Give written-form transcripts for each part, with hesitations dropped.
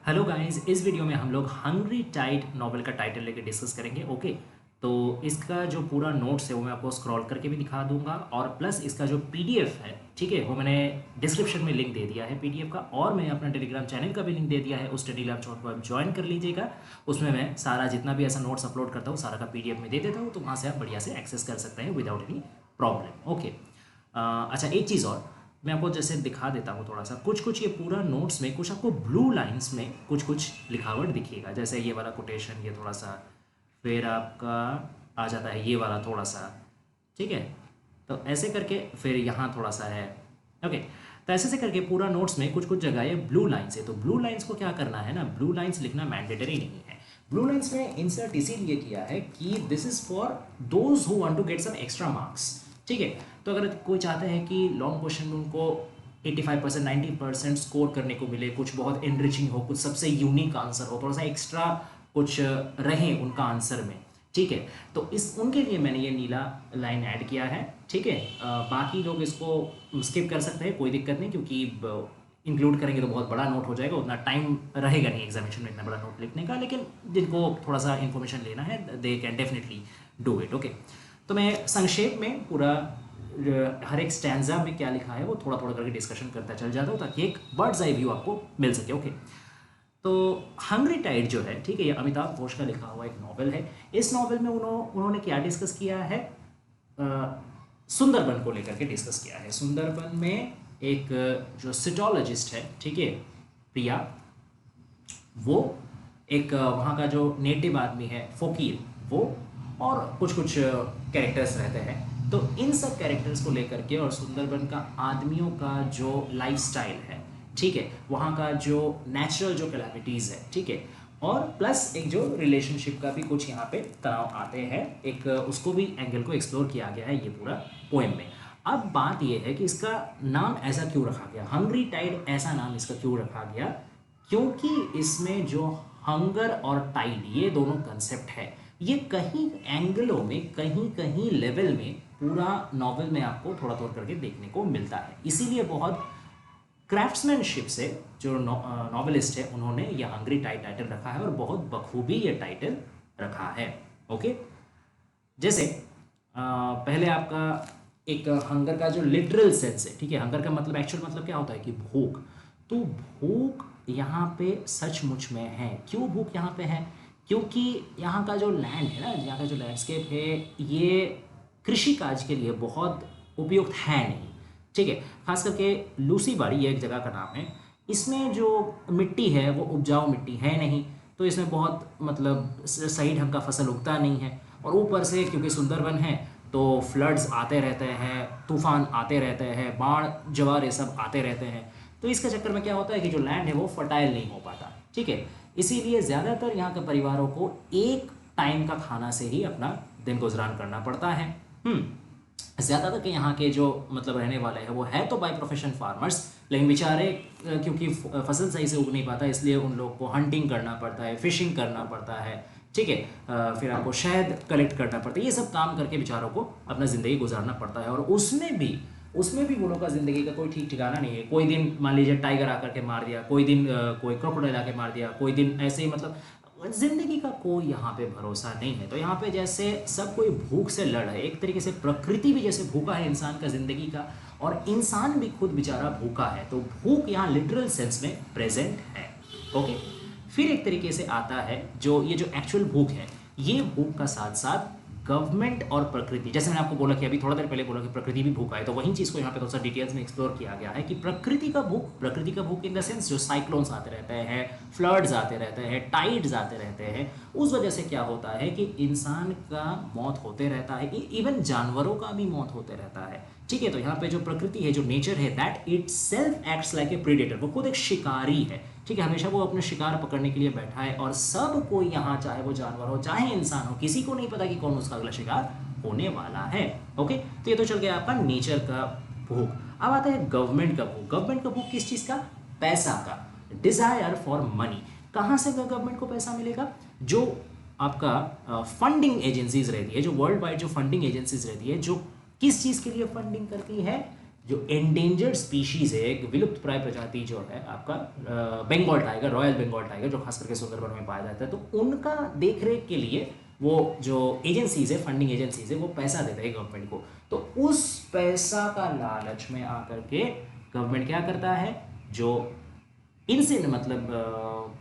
Hello guys, इस video में हम लोग हंग्री टाइड नॉवल का टाइटल लेके डिस्कस करेंगे। ओके, तो इसका जो पूरा नोट्स है वो मैं आपको स्क्रॉल करके भी दिखा दूंगा, और प्लस इसका जो पीडीएफ है, ठीक है, वो मैंने डिस्क्रिप्शन में लिंक दे दिया है पीडीएफ का, और मैं अपना टेलीग्राम चैनल का भी लिंक दे दिया है। उस टेलीग्राम चैनल को आप ज्वाइन कर लीजिएगा। उसमें मैं सारा जितना भी ऐसा नोट्स अपलोड करता हूँ सारा का पीडीएफ में दे देता हूँ, तो वहाँ से आप बढ़िया से एक्सेस कर सकते हैं विदाउट एनी प्रॉब्लम। ओके, अच्छा एक चीज़ और मैं आपको जैसे दिखा देता हूँ थोड़ा सा, कुछ कुछ ये पूरा नोट्स में कुछ आपको ब्लू लाइंस में कुछ कुछ लिखावट दिखिएगा, जैसे ये वाला कोटेशन, ये थोड़ा सा, फिर आपका आ जाता है ये वाला थोड़ा सा, ठीक है। तो ऐसे करके फिर यहाँ थोड़ा सा है। ओके, तो ऐसे करके पूरा नोट्स में कुछ कुछ जगह ये ब्लू लाइंस है। तो ब्लू लाइंस को क्या करना है ना, ब्लू लाइंस लिखना मैंडेटरी नहीं है। ब्लू लाइंस में इंसर्ट इसीलिए किया है कि this is for those who want to get some extra marks, ठीक है। तो अगर कोई चाहते हैं कि लॉन्ग क्वेश्चन में उनको 85% 90% स्कोर करने को मिले, कुछ बहुत एनरिचिंग हो, कुछ सबसे यूनिक आंसर हो, थोड़ा सा एक्स्ट्रा कुछ रहे उनका आंसर में, ठीक है, तो इस उनके लिए मैंने ये नीला लाइन ऐड किया है, ठीक है। बाकी लोग इसको स्किप कर सकते हैं, कोई दिक्कत नहीं, क्योंकि इंक्लूड करेंगे तो बहुत बड़ा नोट हो जाएगा, उतना टाइम रहेगा नहीं एग्जामिनेशन में इतना बड़ा नोट लिखने का। लेकिन जिनको थोड़ा सा इन्फॉर्मेशन लेना है they can definitely do it. Okay, तो मैं संक्षेप में पूरा हर एक स्टैंजा में क्या लिखा है वो थोड़ा थोड़ा करके डिस्कशन करता चल जाता हूँ, ताकि एक बर्ड्स आई व्यू आपको मिल सके। ओके, तो हंग्री टाइड जो है, ठीक है, ये अमिताभ घोष का लिखा हुआ एक नॉवल है। इस नॉवल में उन्होंने क्या डिस्कस किया है, सुंदरबन को लेकर के डिस्कस किया है। सुंदरबन में एक जो सिटोलॉजिस्ट है, ठीक है, प्रिया, वो एक वहाँ का जो नेटिव आदमी है फकीर, वो और कुछ कुछ कैरेक्टर्स रहते हैं। तो इन सब कैरेक्टर्स को लेकर के और सुंदरबन का आदमियों का जो लाइफस्टाइल है, ठीक है, वहाँ का जो नेचुरल जो कैलामिटीज़ है, ठीक है, और प्लस एक जो रिलेशनशिप का भी कुछ यहाँ पे तनाव आते हैं, एक उसको भी एंगल को एक्सप्लोर किया गया है ये पूरा पोएम में। अब बात ये है कि इसका नाम ऐसा क्यों रखा गया, हंग्री टाइड ऐसा नाम इसका क्यों रखा गया, क्योंकि इसमें जो हंगर और टाइड ये दोनों कंसेप्ट है, ये कहीं एंगलों में कहीं कहीं लेवल में पूरा नॉवल में आपको थोड़ा थोड़ा करके देखने को मिलता है। इसीलिए बहुत क्राफ्ट्समैनशिप से जो नॉवेलिस्ट है उन्होंने ये हंग्री टाइड टाइटल रखा है, और बहुत बखूबी ये टाइटल रखा है। ओके, जैसे पहले आपका एक हंगर का जो लिटरल सेंस है, ठीक है, हंगर का मतलब एक्चुअल मतलब क्या होता है कि भूख। तो भूख यहाँ पे सचमुच में है। क्यों भूख यहाँ पे है, क्योंकि यहाँ का जो लैंड है ना, यहाँ का जो लैंडस्केप है, ये कृषि कार्य के लिए बहुत उपयुक्त है नहीं, ठीक है। खास करके लूसी बाड़ी, ये एक जगह का नाम है, इसमें जो मिट्टी है वो उपजाऊ मिट्टी है नहीं, तो इसमें बहुत मतलब सही ढंग का फसल उगता नहीं है। और ऊपर से क्योंकि सुंदरबन है तो फ्लड्स आते रहते हैं, तूफान आते रहते हैं, बाढ़ जवार ये सब आते रहते हैं। तो इसके चक्कर में क्या होता है कि जो लैंड है वो फर्टाइल नहीं हो पाता, ठीक है। इसीलिए ज़्यादातर यहाँ के परिवारों को एक टाइम का खाना से ही अपना दिन गुजरान करना पड़ता है। ज़्यादातर के यहाँ के जो मतलब रहने वाले हैं वो है तो बाय प्रोफेशन फार्मर्स, लेकिन बेचारे क्योंकि फसल सही से उग नहीं पाता, इसलिए उन लोग को हंटिंग करना पड़ता है, फिशिंग करना पड़ता है, ठीक है, फिर आपको शहद कलेक्ट करना पड़ता है, ये सब काम करके बेचारों को अपना ज़िंदगी गुजारना पड़ता है। और उसमें भी वो लोग का ज़िंदगी का कोई ठीक ठिकाना नहीं है। कोई दिन मान लीजिए टाइगर आकर के मार दिया, कोई दिन कोई क्रोकोडाइल आके मार दिया, कोई दिन ऐसे ही, मतलब जिंदगी का कोई यहाँ पे भरोसा नहीं है। तो यहाँ पे जैसे सब कोई भूख से लड़ है, एक तरीके से प्रकृति भी जैसे भूखा है इंसान का जिंदगी का, और इंसान भी खुद बेचारा भूखा है। तो भूख यहाँ लिटरल सेंस में प्रेजेंट है। ओके, फिर एक तरीके से आता है जो ये जो एक्चुअल भूख है, ये भूख का साथ साथ गवर्नमेंट और प्रकृति, जैसे मैंने आपको बोला कि अभी थोड़ा देर पहले बोला कि प्रकृति भी भूखा है, तो वही चीज़ को यहाँ पे थोड़ा सा डिटेल्स में एक्सप्लोर किया गया है कि प्रकृति का भूख इन द सेंस जो साइक्लोन्स आते रहते हैं, फ्लड्स आते रहते हैं, टाइड्स आते रहते हैं, उस वजह से क्या होता है कि इंसान का मौत होते रहता है, इवन जानवरों का भी मौत होते रहता है, ठीक है। तो यहाँ पे जो प्रकृति है, जो नेचर है, that it self acts like a predator, वो खुद एक शिकारी है, ठीक है, हमेशा वो अपने शिकार पकड़ने के लिए बैठा है। और सब कोई यहाँ, चाहे वो जानवर हो चाहे इंसान हो, किसी को नहीं पता कि कौन उसका अगला शिकार होने वाला है। ओके, तो ये तो चल गया आपका नेचर का भूख। अब आता है गवर्नमेंट का भूख। गवर्नमेंट का भूख किस चीज़ का, पैसा का, डिजायर फॉर मनी। कहाँ से गवर्नमेंट को पैसा मिलेगा, जो आपका फंडिंग एजेंसीज रहती है, जो वर्ल्ड वाइड जो फंडिंग एजेंसीज रहती है, जो किस चीज़ के लिए फंडिंग करती है, जो एंडेंजर्ड स्पीशीज़ है, एक विलुप्त प्राय प्रजाति जो है आपका Bengal tiger, royal Bengal tiger, जो खास करके सुंदरबन में पाया जाता है, तो उनका देखरेख के लिए वो जो एजेंसीज है, फंडिंग एजेंसीज है, वो पैसा देते हैं गवर्नमेंट को। तो उस पैसा का लालच में आकर के गवर्नमेंट क्या करता है, जो इनसे मतलब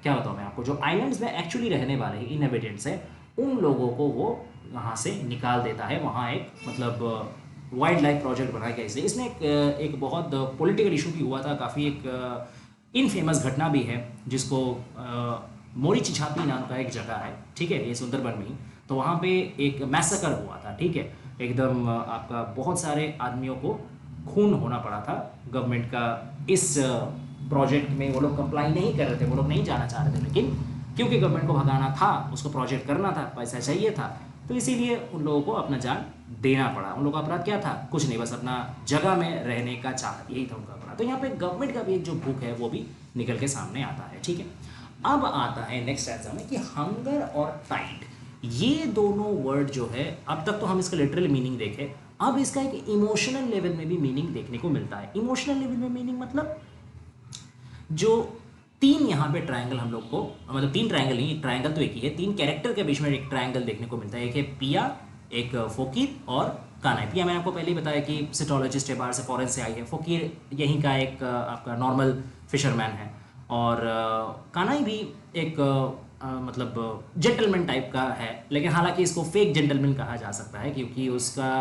क्या बताऊँ मैं आपको, जो आइलैंड्स में एक्चुअली रहने वाले हैं, इनहेबिटेंट्स हैं, उन लोगों को वो वहाँ से निकाल देता है। वहाँ एक मतलब वाइल्ड लाइफ प्रोजेक्ट बनाया गया इसलिए। इसमें एक बहुत पॉलिटिकल इशू भी हुआ था, काफ़ी एक इनफेमस घटना भी है, जिसको मोरी चिछापी नाम का एक जगह है, ठीक है, ये सुंदरबन में ही। तो वहाँ पे एक मैसेकर हुआ था, ठीक है, एकदम आपका बहुत सारे आदमियों को खून होना पड़ा था। गवर्नमेंट का इस प्रोजेक्ट में वो लोग कंप्लाई नहीं कर रहे थे, वो लोग नहीं जाना चाह रहे थे, लेकिन क्योंकि गवर्नमेंट को भगाना था, उसको प्रोजेक्ट करना था, पैसा चाहिए था, तो इसीलिए उन लोगों को अपना जान देना पड़ा। उन लोगों का अपराध क्या था? कुछ नहीं, बस अपना जगह में रहने का चाहत, यही था उनका अपराध। तो यहाँ पे गवर्नमेंट का भी एक जो भूख है वो भी निकल के सामने आता है, ठीक है। अब आता है नेक्स्ट स्टैंजा में कि हंगर और टाइड, ये दोनों वर्ड जो है, अब तक तो हम इसका लिटरल मीनिंग देखे, अब इसका एक इमोशनल लेवल में भी मीनिंग देखने को मिलता है। इमोशनल लेवल में मीनिंग मतलब जो तीन यहाँ पे ट्रायंगल हम लोग को, मतलब तीन ट्रायंगल नहीं, ट्रायंगल तो एक ही है, तीन कैरेक्टर के बीच में एक ट्रायंगल देखने को मिलता है। एक है पिया, एक फोकीर और कानाई। पिया मैंने आपको पहले ही बताया कि सिटोलॉजिस्ट है, बाहर से फॉरेन से आई है। फोकीर यहीं का एक आपका नॉर्मल फिशरमैन है, और कानाई भी एक मतलब जेंटलमैन टाइप का है, लेकिन हालांकि इसको फेक जेंटलमैन कहा जा सकता है, क्योंकि उसका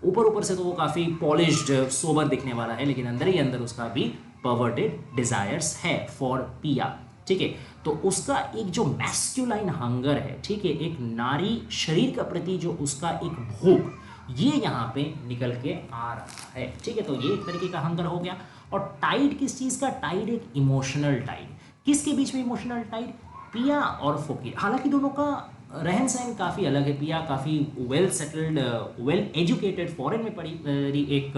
ऊपर से तो वो काफ़ी पॉलिश्ड सोबर दिखने वाला है, लेकिन अंदर ही अंदर उसका भी परवर्टेड डिजायर्स है फॉर पिया, ठीक है। तो उसका एक जो मैस्कुलाइन हंगर है, ठीक है, एक नारी शरीर का प्रति जो उसका एक भूख, ये यहाँ पे निकल के आ रहा है, ठीक है। तो ये एक तरीके का हंगर हो गया। और टाइड किस चीज़ का? टाइड एक इमोशनल टाइड। किसके बीच में इमोशनल टाइड? पिया और फोकीर। हालांकि दोनों का रहन सहन काफ़ी अलग है। पिया काफ़ी well settled, well educated, foreign में पढ़ी एक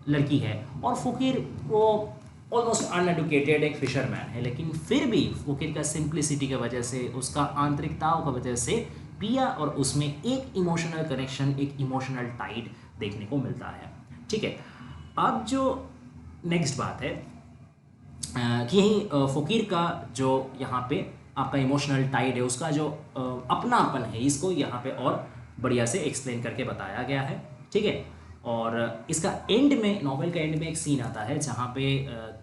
लड़की है, और फोकीर वो ऑलमोस्ट अनएडुकेटेड एक फिशरमैन है, लेकिन फिर भी फोकीर का सिंप्लिसिटी की वजह से, उसका आंतरिकताओं की वजह से पिया और उसमें एक इमोशनल कनेक्शन, एक इमोशनल टाइड देखने को मिलता है, ठीक है। अब जो नेक्स्ट बात है कि यही फोकीर का जो यहाँ पे आपका इमोशनल टाइड है, उसका जो अपनापन है, इसको यहाँ पे और बढ़िया से एक्सप्लेन करके बताया गया है, ठीक है। और इसका एंड में, नॉवेल का एंड में एक सीन आता है जहाँ पे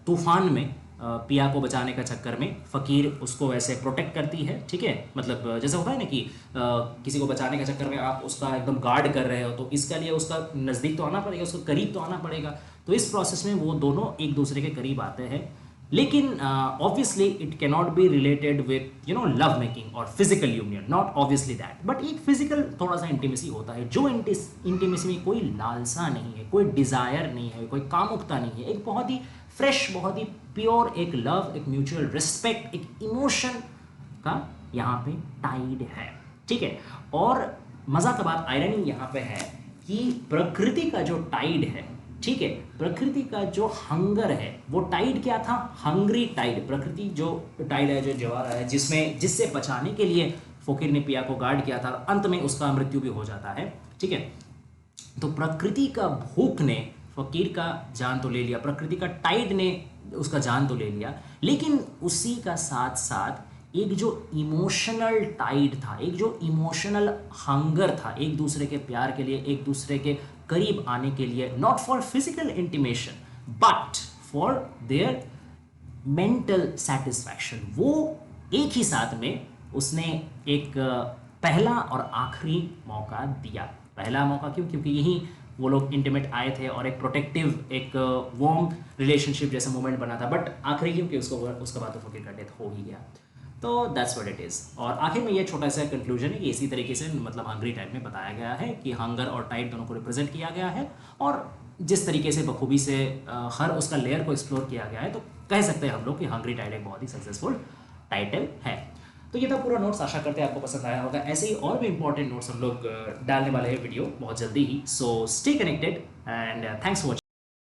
तूफान में पिया को बचाने का चक्कर में फकीर उसको ऐसे प्रोटेक्ट करती है, ठीक है। मतलब जैसे होता है ना कि किसी को बचाने के चक्कर में आप उसका एकदम गार्ड कर रहे हो, तो इसका लिए उसका नज़दीक तो आना पड़ेगा, उसका करीब तो आना पड़ेगा। तो इस प्रोसेस में वो दोनों एक दूसरे के करीब आते हैं, लेकिन obviously it can not be related with love making और physical union, not obviously that, but एक फिजिकल थोड़ा सा इंटीमेसी होता है, जो इंटीमेसी में कोई लालसा नहीं है, कोई डिज़ायर नहीं है, कोई कामुकता नहीं है, एक बहुत ही फ्रेश, बहुत ही प्योर एक लव, एक म्यूचुअल रिस्पेक्ट, एक इमोशन का यहाँ पे टाइड है, ठीक है। और मज़ा का बात, आयरनी यहाँ पे है कि प्रकृति का जो टाइड है, ठीक है, प्रकृति का जो हंगर है, वो टाइड क्या था? Hungry tide. प्रकृति जो टाइड है, जो ज्वार है, जिससे बचाने के लिए फोकीर ने पिया को गार्ड किया था, अंत में उसका मृत्यु भी हो जाता है, ठीक है। तो प्रकृति का भूख ने फकीर का जान तो ले लिया, प्रकृति का टाइड ने उसका जान तो ले लिया, लेकिन उसी का साथ साथ एक जो इमोशनल टाइड था, एक जो इमोशनल हंगर था, एक दूसरे के प्यार के लिए, एक दूसरे के करीब आने के लिए, not for physical intimation but for their mental satisfaction, वो एक ही साथ में उसने एक पहला और आखिरी मौका दिया। पहला मौका क्यों? क्योंकि यही वो लोग इंटीमेट आए थे और एक प्रोटेक्टिव, एक वार्म रिलेशनशिप जैसा मोमेंट बना था, बट आखिरी क्योंकि उसका बाद तो फकीर का डेथ हो ही गया। तो दैट्स व्हाट इट इज़। और आखिर में ये छोटा सा कंक्लूजन है कि इसी तरीके से मतलब हंगरी टाइप में बताया गया है कि हंगर और टाइड दोनों को रिप्रेजेंट किया गया है, और जिस तरीके से बखूबी से हर उसका लेयर को एक्सप्लोर किया गया है, तो कह सकते हैं हम लोग कि हंगरी टाइड एक बहुत ही सक्सेसफुल टाइटल है। तो ये था पूरा नोट्स, आशा करते हैं आपको पसंद आया होगा। ऐसे ही और भी इंपॉर्टेंट नोट्स हम लोग डालने वाले हैं वीडियो बहुत जल्दी ही, so stay connected and thanks for